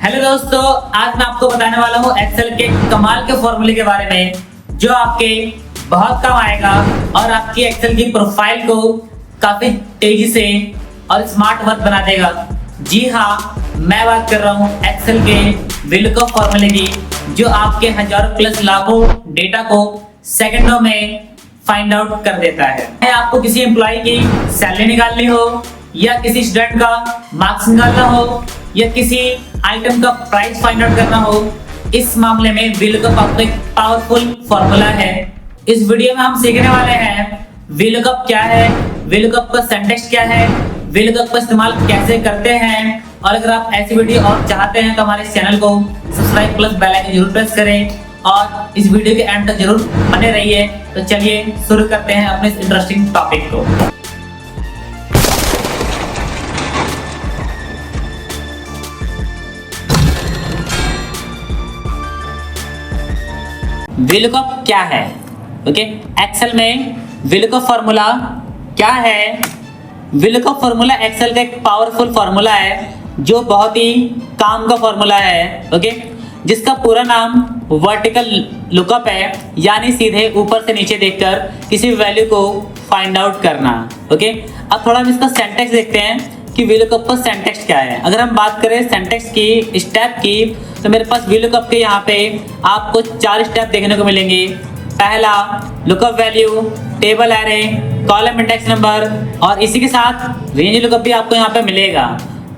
Hello दोस्तों, आज मैं आपको बताने वाला हूँ एक्सेल के कमाल के फॉर्मूले के बारे में जो आपके बहुत काम आएगा और आपकी एक्सेल की प्रोफाइल को काफी तेजी से और स्मार्ट वर्क बना देगा। जी हाँ, मैं बात कर रहा हूँ एक्सेल के VLOOKUP फॉर्मूले की जो आपके हजारों प्लस लाखों डेटा को सेकंडों में फाइंड आउट कर देता है। चाहे आपको किसी एम्प्लॉय की सैलरी निकालनी हो या किसी स्टूडेंट का मार्क्स निकालना हो या किसी आइटम का प्राइस फाइंड आउट करना हो, इस मामले में VLOOKUP आपको एक पावरफुल फॉर्मूला है। इस वीडियो में हम सीखने वाले हैं VLOOKUP क्या है, VLOOKUP का सिंटैक्स क्या है, VLOOKUP का इस्तेमाल कैसे करते हैं। और अगर आप ऐसी वीडियो और चाहते हैं तो हमारे चैनल को सब्सक्राइब प्लस बेल आइकन जरूर प्रेस करें और इस वीडियो के एंड तक जरूर बने रहिए। तो चलिए शुरू करते हैं अपने इस इंटरेस्टिंग टॉपिक को। VLOOKUP क्या है? ओके, एक्सेल में VLOOKUP फॉर्मूला क्या है? VLOOKUP फॉर्मूला एक्सेल का एक पावरफुल फॉर्मूला है जो बहुत ही काम का फॉर्मूला है। ओके, जिसका पूरा नाम वर्टिकल लुकअप है, यानी सीधे ऊपर से नीचे देखकर किसी वैल्यू को फाइंड आउट करना। ओके, अब थोड़ा हम इसका सिंटैक्स देखते हैं कि VLOOKUP का सिंटैक्स क्या है। अगर हम बात करें सिंटैक्स की, स्टेप की, तो मेरे पास VLOOKUP के यहाँ पे आपको 4 स्टेप देखने को मिलेंगे। पहला lookup value, table array, column index number और इसी के साथ रेंज लुकअप भी आपको यहाँ पे मिलेगा।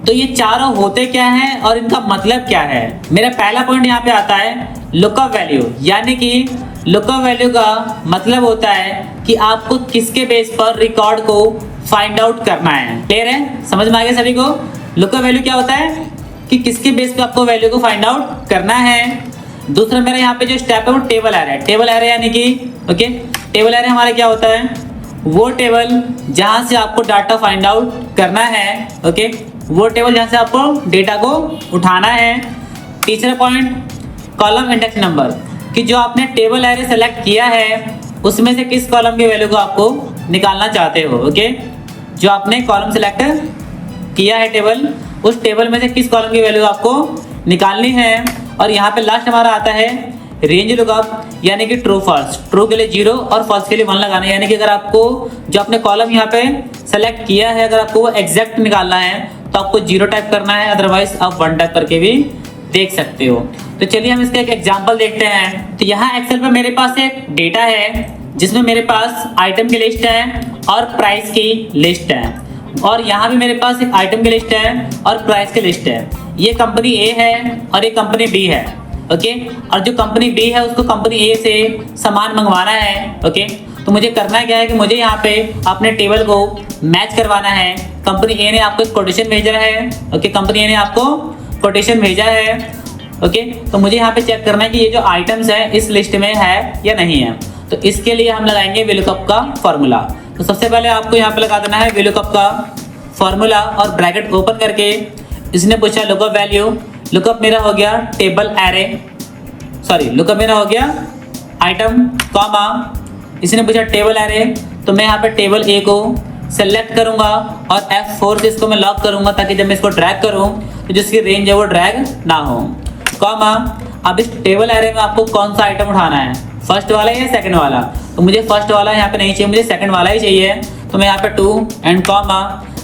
तो ये चारों होते क्या हैं और इनका मतलब क्या है? मेरा पहला पॉइंट यहाँ पे आता है लुकअप वैल्यू, यानी कि लुकअप वैल्यू का मतलब होता है कि आपको किसके बेस पर रिकॉर्ड को फाइंड आउट करना है। क्लियर है? समझ में आ गया सभी को? लुकअप वैल्यू क्या होता है कि किसके बेस पे आपको वैल्यू को फाइंड आउट करना है। दूसरा मेरा यहाँ पे जो स्टेप है वो टेबल एरे है। टेबल एरे यानी कि ओके, टेबल एरे हमारा क्या होता है? वो टेबल जहाँ से आपको डाटा फाइंड आउट करना है। ओके, वो टेबल जहाँ से आपको डेटा को उठाना है। तीसरा पॉइंट कॉलम इंडेक्स नंबर, कि जो आपने टेबल एरे सेलेक्ट किया है उसमें से किस कॉलम की वैल्यू को आपको निकालना चाहते हो। ओके, जो आपने कॉलम सेलेक्ट किया है टेबल, उस टेबल में से किस कॉलम की वैल्यू आपको निकालनी है। और यहाँ पे लास्ट हमारा आता है रेंज लुकअप, यानी कि ट्रू फॉल्स। ट्रू के लिए 0 और फॉल्स के लिए 1 लगाना है। यानी कि अगर आपको जो आपने कॉलम यहाँ पे सेलेक्ट किया है, अगर आपको वो एग्जैक्ट निकालना है तो आपको 0 टाइप करना है, अदरवाइज आप 1 टाइप करके भी देख सकते हो। तो चलिए हम इसका एक एग्जाम्पल देखते हैं। तो यहाँ एक्सेल पे मेरे पास एक डेटा है जिसमें मेरे पास आइटम की लिस्ट है और प्राइस की लिस्ट है, और यहाँ भी मेरे पास एक आइटम की लिस्ट है और प्राइस की लिस्ट है। ये कंपनी ए है और ये कंपनी बी है। ओके, और जो कंपनी बी है उसको कंपनी ए से सामान मंगवाना है। ओके, तो मुझे करना क्या है कि मुझे यहाँ पे अपने टेबल को मैच करवाना है। कंपनी ए ने आपको कोटेशन भेजा है। ओके, कंपनी ए ने आपको कोटेशन भेजा है। ओके, तो मुझे यहाँ पे चेक करना है कि ये जो आइटम्स है इस लिस्ट में है या नहीं है। तो इसके लिए हम लगाएंगे VLOOKUP का फॉर्मूला। तो सबसे पहले आपको यहाँ पे लगा देना है VLOOKUP का फॉर्मूला और ब्रैकेट ओपन करके इसने पूछा लुकअप वैल्यू। लुकअप मेरा हो गया टेबल एरे, सॉरी लुकअप मेरा हो गया आइटम कॉमा, इसने पूछा टेबल एरे। तो मैं यहाँ पे टेबल ए को सेलेक्ट करूंगा और F4 से इसको मैं लॉक करूंगा ताकि जब मैं इसको ड्रैग करूं तो जिसकी रेंज है वो ड्रैग ना हो। कॉमा, अब इस टेबल एरे में आपको कौन सा आइटम उठाना है, फर्स्ट वाला या सेकंड वाला? तो मुझे फर्स्ट वाला यहाँ पे नहीं चाहिए, मुझे सेकंड वाला ही चाहिए। तो मैं यहाँ पे 2 एंड कॉमा,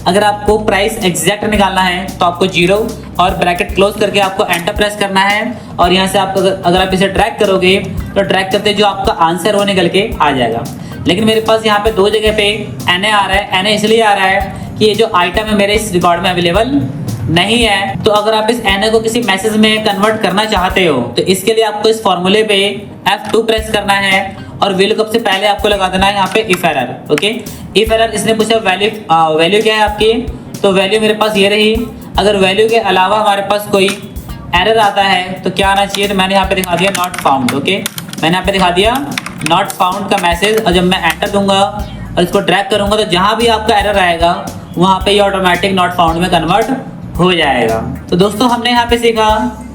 अगर आपको प्राइस एग्जैक्ट निकालना है तो आपको 0 और ब्रैकेट क्लोज करके आपको एंटर प्रेस करना है। और यहाँ से आप अगर आप इसे ड्रैग करोगे तो ड्रैग करते जो आपका आंसर वो निकल के आ जाएगा। लेकिन मेरे पास यहाँ पे 2 जगह पे NA आ रहा है। NA इसलिए आ रहा है कि ये जो आइटम है मेरे इस रिकॉर्ड में अवेलेबल नहीं है। तो अगर आप इस NA को किसी मैसेज में कन्वर्ट करना चाहते हो तो इसके लिए आपको इस फॉर्मूले पे F2 प्रेस करना है और VLOOKUP से पहले आपको लगा देना है यहाँ पे if error. Okay, if error इसने पूछा वैल्यू क्या है आपकी, तो वैल्यू मेरे पास ये रही। अगर वैल्यू के अलावा हमारे पास कोई एरर आता है तो क्या आना चाहिए, तो मैंने यहाँ पे दिखा दिया नॉट फाउंड। ओके, मैंने यहाँ पे दिखा दिया नॉट फाउंड का मैसेज, और जब मैं एंटर दूंगा और इसको ड्रैग करूंगा तो जहाँ भी आपका एरर आएगा वहाँ पे ये ऑटोमेटिक नॉट फाउंड में कन्वर्ट हो जाएगा। तो दोस्तों हमने यहाँ पे सीखा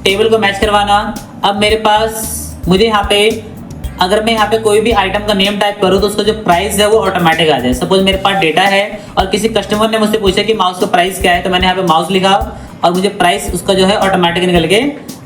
टेबल को मैच करवाना। अब मेरे पास मुझे यहाँ पे अगर मैं यहाँ पे कोई भी आइटम का नेम टाइप करूँ तो उसका जो प्राइस है वो ऑटोमेटिक आ जाए। सपोज मेरे पास डेटा है और किसी कस्टमर ने मुझसे पूछा कि माउस का प्राइस क्या है, तो मैंने यहाँ पे माउस लिखा और मुझे प्राइस उसका जो है ऑटोमेटिक निकल के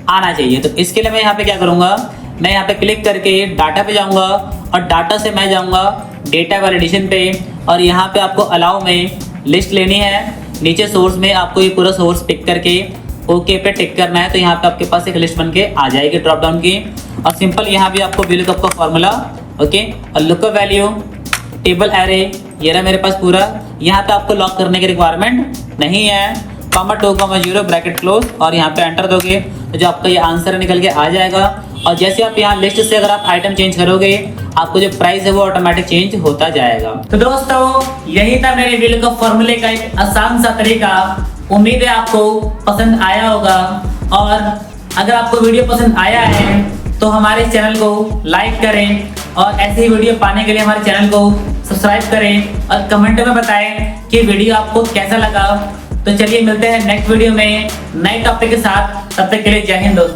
आना चाहिए। तो इसके लिए मैं यहाँ पे क्या करूँगा, मैं यहाँ पे क्लिक करके डाटा पे जाऊँगा और डाटा से मैं जाऊँगा डेटा वैलिडेशन पे, और यहाँ पे आपको अलाउ में लिस्ट लेनी है। नीचे सोर्स में आपको ये पूरा सोर्स पिक करके ओके पे टिक करना है। तो यहाँ पे आपके पास एक लिस्ट बन के आ जाएगी ड्रॉप डाउन की, और सिंपल यहाँ भी आपको VLOOKUP का फॉर्मूला ओके, और लुकअप वैल्यू टेबल एरे ये रहा मेरे पास पूरा। यहाँ पे आपको लॉक करने की रिक्वायरमेंट नहीं है, 2,0 ब्रैकेट क्लोज, और यहाँ पे एंटर दोगे तो जो आपका ये आंसर निकल के आ जाएगा। और जैसे आप यहाँ लिस्ट से अगर आप आइटम चेंज करोगे, आपको जो प्राइस है वो ऑटोमेटिक चेंज होता जाएगा। तो दोस्तों यही था मेरे VLOOKUP फॉर्मूले का एक आसान सा तरीका। उम्मीद है आपको पसंद आया होगा, और अगर आपको वीडियो पसंद आया है तो हमारे चैनल को लाइक करें, और ऐसे ही वीडियो पाने के लिए हमारे चैनल को सब्सक्राइब करें, और कमेंट में बताएं कि वीडियो आपको कैसा लगा। तो चलिए मिलते हैं नेक्स्ट वीडियो में नए टॉपिक के साथ, तब तक के लिए जय हिंद दोस्तों।